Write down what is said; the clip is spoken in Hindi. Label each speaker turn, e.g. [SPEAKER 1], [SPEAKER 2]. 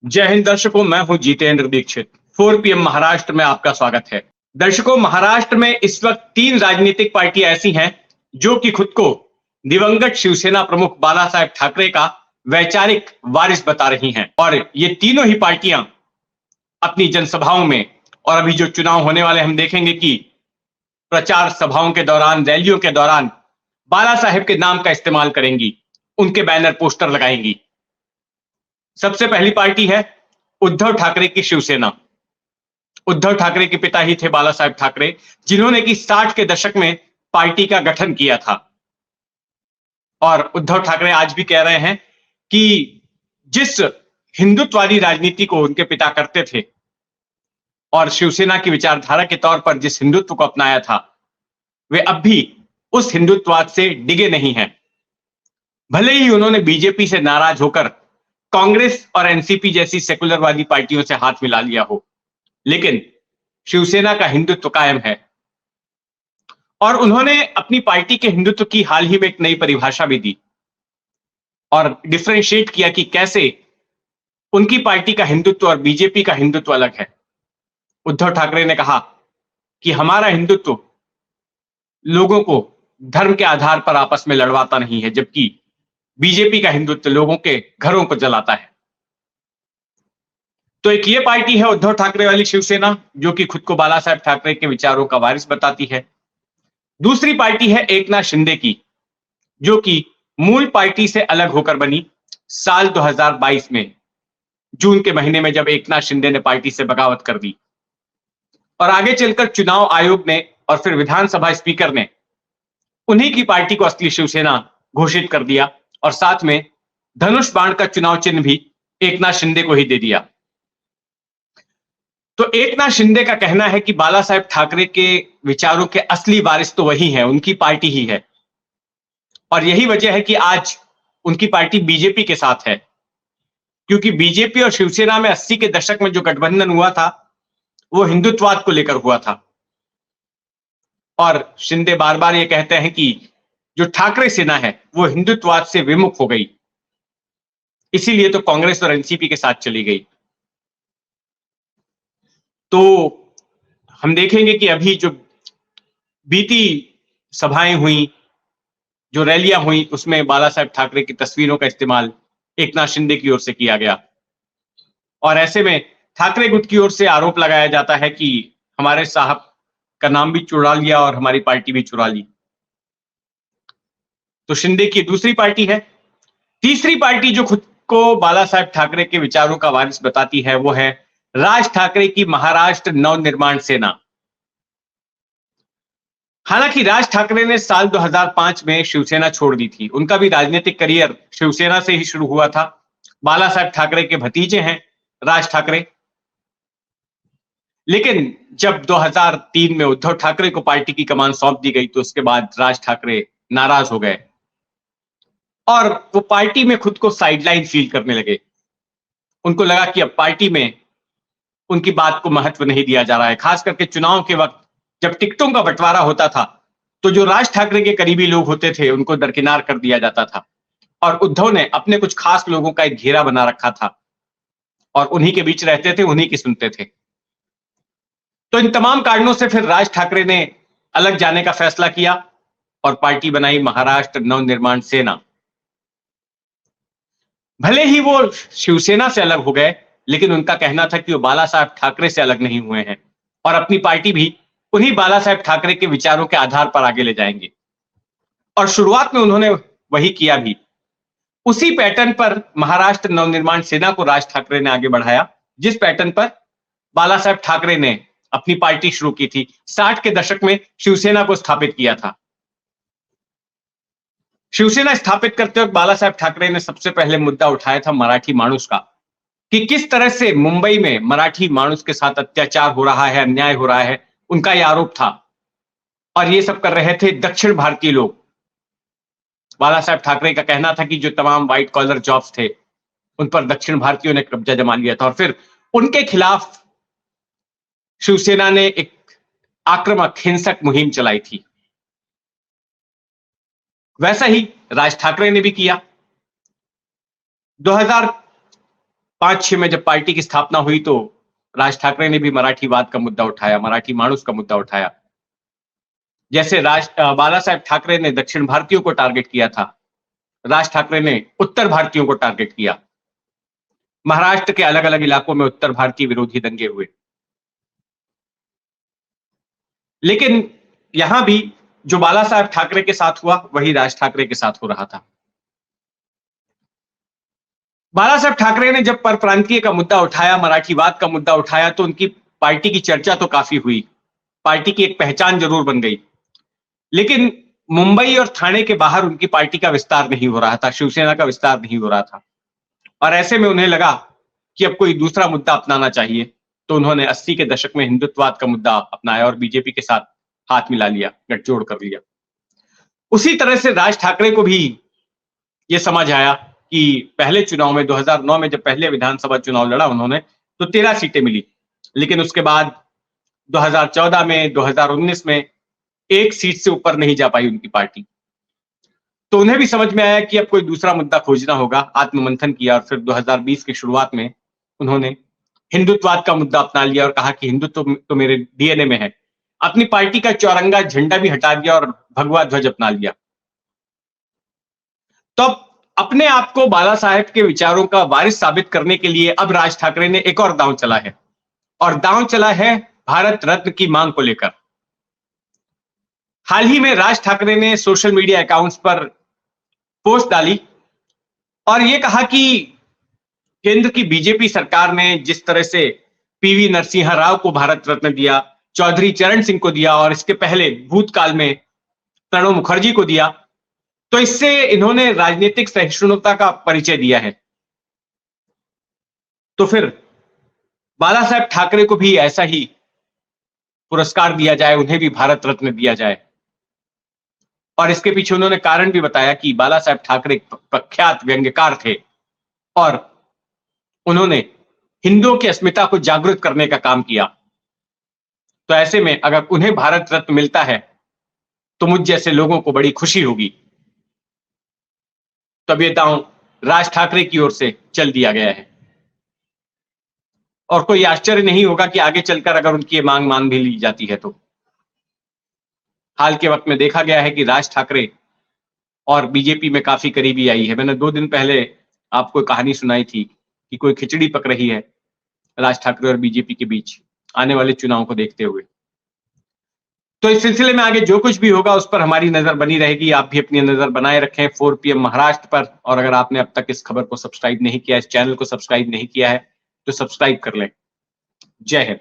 [SPEAKER 1] जय हिंद दर्शकों, मैं हूं जितेंद्र दीक्षित। 4 पीएम महाराष्ट्र में आपका स्वागत है। दर्शकों, महाराष्ट्र में इस वक्त 3 राजनीतिक पार्टियां ऐसी हैं जो कि खुद को दिवंगत शिवसेना प्रमुख बाला साहेब ठाकरे का वैचारिक वारिस बता रही हैं। और ये तीनों ही पार्टियां अपनी जनसभाओं में और अभी जो चुनाव होने वाले हम देखेंगे कि प्रचार सभाओं के दौरान, रैलियों के दौरान बाला साहेब के नाम का इस्तेमाल करेंगी, उनके बैनर पोस्टर लगाएंगी। सबसे पहली पार्टी है उद्धव ठाकरे की शिवसेना। उद्धव ठाकरे के पिता ही थे बाला साहेब ठाकरे, जिन्होंने कि 60 के दशक में पार्टी का गठन किया था। और उद्धव ठाकरे आज भी कह रहे हैं कि जिस हिंदुत्ववादी राजनीति को उनके पिता करते थे और शिवसेना की विचारधारा के तौर पर जिस हिंदुत्व को अपनाया था, वे अब भी उस हिंदुत्ववाद से डिगे नहीं हैं। भले ही उन्होंने बीजेपी से नाराज होकर कांग्रेस और एनसीपी जैसी सेकुलरवादी पार्टियों से हाथ मिला लिया हो, लेकिन शिवसेना का हिंदुत्व कायम है। और उन्होंने अपनी पार्टी के हिंदुत्व की हाल ही में एक नई परिभाषा भी दी और डिफरेंशिएट किया कि कैसे उनकी पार्टी का हिंदुत्व और बीजेपी का हिंदुत्व अलग है। उद्धव ठाकरे ने कहा कि हमारा हिंदुत्व लोगों को धर्म के आधार पर आपस में लड़वाता नहीं है, जबकि बीजेपी का हिंदुत्व लोगों के घरों को जलाता है। तो एक ये पार्टी है उद्धव ठाकरे वाली शिवसेना, जो कि खुद को बाला साहेब ठाकरे के विचारों का वारिस बताती है। दूसरी पार्टी है एकनाथ शिंदे की, जो कि मूल पार्टी से अलग होकर बनी साल 2022 में, जून के महीने में, जब एकनाथ शिंदे ने पार्टी से बगावत कर दी और आगे चलकर चुनाव आयोग ने और फिर विधानसभा स्पीकर ने उन्हीं की पार्टी को असली शिवसेना घोषित कर दिया और साथ में धनुष बाण का चुनाव चिन्ह भी एकनाथ शिंदे को ही दे दिया। तो एकनाथ शिंदे का कहना है कि बाला साहेब ठाकरे के विचारों के असली वारिस तो वही है, उनकी पार्टी ही है। और यही वजह है कि आज उनकी पार्टी बीजेपी के साथ है, क्योंकि बीजेपी और शिवसेना में 80 के दशक में जो गठबंधन हुआ था, वो हिंदुत्ववाद को लेकर हुआ था। और शिंदे बार बार ये कहते हैं कि जो ठाकरे सेना है वो हिंदुत्ववाद से विमुख हो गई, इसीलिए तो कांग्रेस और एनसीपी के साथ चली गई। तो हम देखेंगे कि अभी जो बीती सभाएं हुई, जो रैलियां हुई, उसमें बाला साहेब ठाकरे की तस्वीरों का इस्तेमाल एकनाथ शिंदे की ओर से किया गया। और ऐसे में ठाकरे गुट की ओर से आरोप लगाया जाता है कि हमारे साहब का नाम भी चुरा लिया और हमारी पार्टी भी चुरा ली। तो शिंदे की दूसरी पार्टी है। तीसरी पार्टी जो खुद को बाला साहेब ठाकरे के विचारों का वारिस बताती है, वो है राज ठाकरे की महाराष्ट्र नवनिर्माण सेना। हालांकि राज ठाकरे ने साल 2005 में शिवसेना छोड़ दी थी। उनका भी राजनीतिक करियर शिवसेना से ही शुरू हुआ था। बाला साहेब ठाकरे के भतीजे हैं राज ठाकरे। लेकिन जब 2003 में उद्धव ठाकरे को पार्टी की कमान सौंप दी गई, तो उसके बाद राज ठाकरे नाराज हो गए और वो पार्टी में खुद को साइडलाइन फील करने लगे। उनको लगा कि अब पार्टी में उनकी बात को महत्व नहीं दिया जा रहा है। खास करके चुनाव के वक्त जब टिकटों का बंटवारा होता था, तो जो राज ठाकरे के करीबी लोग होते थे उनको दरकिनार कर दिया जाता था और उद्धव ने अपने कुछ खास लोगों का एक घेरा बना रखा था और उन्हीं के बीच रहते थे, उन्हीं की सुनते थे। तो इन तमाम कारणों से फिर राज ठाकरे ने अलग जाने का फैसला किया और पार्टी बनाई महाराष्ट्र नवनिर्माण सेना। भले ही वो शिवसेना से अलग हो गए, लेकिन उनका कहना था कि वो बाला साहेब ठाकरे से अलग नहीं हुए हैं और अपनी पार्टी भी उन्हीं बाला साहेब ठाकरे के विचारों के आधार पर आगे ले जाएंगे। और शुरुआत में उन्होंने वही किया भी। उसी पैटर्न पर महाराष्ट्र नवनिर्माण सेना को राज ठाकरे ने आगे बढ़ाया, जिस पैटर्न पर बाला साहेब ठाकरे ने अपनी पार्टी शुरू की थी। 60 के दशक में शिवसेना को स्थापित किया था। शिवसेना स्थापित करते वक्त बाला साहेब ठाकरे ने सबसे पहले मुद्दा उठाया था मराठी माणूस का, कि किस तरह से मुंबई में मराठी माणूस के साथ अत्याचार हो रहा है, अन्याय हो रहा है। उनका यह आरोप था और ये सब कर रहे थे दक्षिण भारतीय लोग। बाला साहेब ठाकरे का कहना था कि जो तमाम व्हाइट कॉलर जॉब्स थे, उन पर दक्षिण भारतीयों ने कब्जा जमा लिया था और फिर उनके खिलाफ शिवसेना ने एक आक्रामक, हिंसक मुहिम चलाई थी। वैसा ही राज ठाकरे ने भी किया। 5-6 में जब पार्टी की स्थापना हुई तो राज ठाकरे ने भी मराठीवाद का मुद्दा उठाया, मराठी माणूस का मुद्दा उठाया। जैसे बाला साहेब ठाकरे ने दक्षिण भारतीयों को टारगेट किया था, राज ठाकरे ने उत्तर भारतीयों को टारगेट किया। महाराष्ट्र के अलग-अलग इलाकों में उत्तर भारतीय विरोधी दंगे हुए। लेकिन यहां भी जो बाला साहेब ठाकरे के साथ हुआ, वही राज ठाकरे के साथ हो रहा था। बाला साहेब ठाकरे ने जब परप्रांतीय का मुद्दा उठाया, मराठीवाद का मुद्दा उठाया, तो उनकी पार्टी की चर्चा तो काफी हुई। पार्टी की एक पहचान जरूर बन गई। लेकिन मुंबई और ठाणे के बाहर उनकी पार्टी का विस्तार नहीं हो रहा था, शिवसेना का विस्तार नहीं हो रहा था। और ऐसे में उन्हें लगा कि अब कोई दूसरा मुद्दा अपनाना चाहिए। तो उन्होंने 80 के दशक में हिंदुत्ववाद का मुद्दा अपनाया और बीजेपी के साथ हाथ मिला लिया, गठजोड़ कर लिया। उसी तरह से राज ठाकरे को भी यह समझ आया कि पहले चुनाव में 2009 में जब पहले विधानसभा चुनाव लड़ा उन्होंने, तो 13 सीटें मिली। लेकिन उसके बाद 2014 में, 2019 में एक सीट से ऊपर नहीं जा पाई उनकी पार्टी। तो उन्हें भी समझ में आया कि अब कोई दूसरा मुद्दा खोजना होगा। आत्ममंथन किया और फिर 2020 की शुरुआत में उन्होंने हिंदुत्ववाद का मुद्दा अपना लिया और कहा कि हिंदुत्व तो मेरे डीएनए में है। अपनी पार्टी का चौरंगा झंडा भी हटा दिया और भगवा ध्वज अपना लिया। तो अपने आप को बाला साहेब के विचारों का वारिस साबित करने के लिए अब राज ठाकरे ने एक और दांव चला है, और दांव चला है भारत रत्न की मांग को लेकर। हाल ही में राज ठाकरे ने सोशल मीडिया अकाउंट्स पर पोस्ट डाली और यह कहा कि केंद्र की बीजेपी सरकार ने जिस तरह से पीवी नरसिम्हा राव को भारत रत्न दिया, चौधरी चरण सिंह को दिया और इसके पहले भूतकाल में प्रणब मुखर्जी को दिया, तो इससे इन्होंने राजनीतिक सहिष्णुता का परिचय दिया है। तो फिर बाला साहेब ठाकरे को भी ऐसा ही पुरस्कार दिया जाए, उन्हें भी भारत रत्न दिया जाए। और इसके पीछे उन्होंने कारण भी बताया कि बाला साहेब ठाकरे प्रख्यात व्यंग्यकार थे और उन्होंने हिंदुओं की अस्मिता को जागृत करने का काम किया। तो ऐसे में अगर उन्हें भारत रत्न मिलता है तो मुझ जैसे लोगों को बड़ी खुशी होगी। तब ये दांव राज ठाकरे की ओर से चल दिया गया है और कोई आश्चर्य नहीं होगा कि आगे चलकर अगर उनकी ये मांग मान भी ली जाती है तो। हाल के वक्त में देखा गया है कि राज ठाकरे और बीजेपी में काफी करीबी आई है। मैंने 2 दिन पहले आपको कहानी सुनाई थी कि कोई खिचड़ी पक रही है राज ठाकरे और बीजेपी के बीच आने वाले चुनाव को देखते हुए। तो इस सिलसिले में आगे जो कुछ भी होगा उस पर हमारी नजर बनी रहेगी। आप भी अपनी नजर बनाए रखें 4 PM महाराष्ट्र पर। और अगर आपने अब तक इस खबर को सब्सक्राइब नहीं किया, इस चैनल को सब्सक्राइब नहीं किया है, तो सब्सक्राइब कर लें। जय हिंद।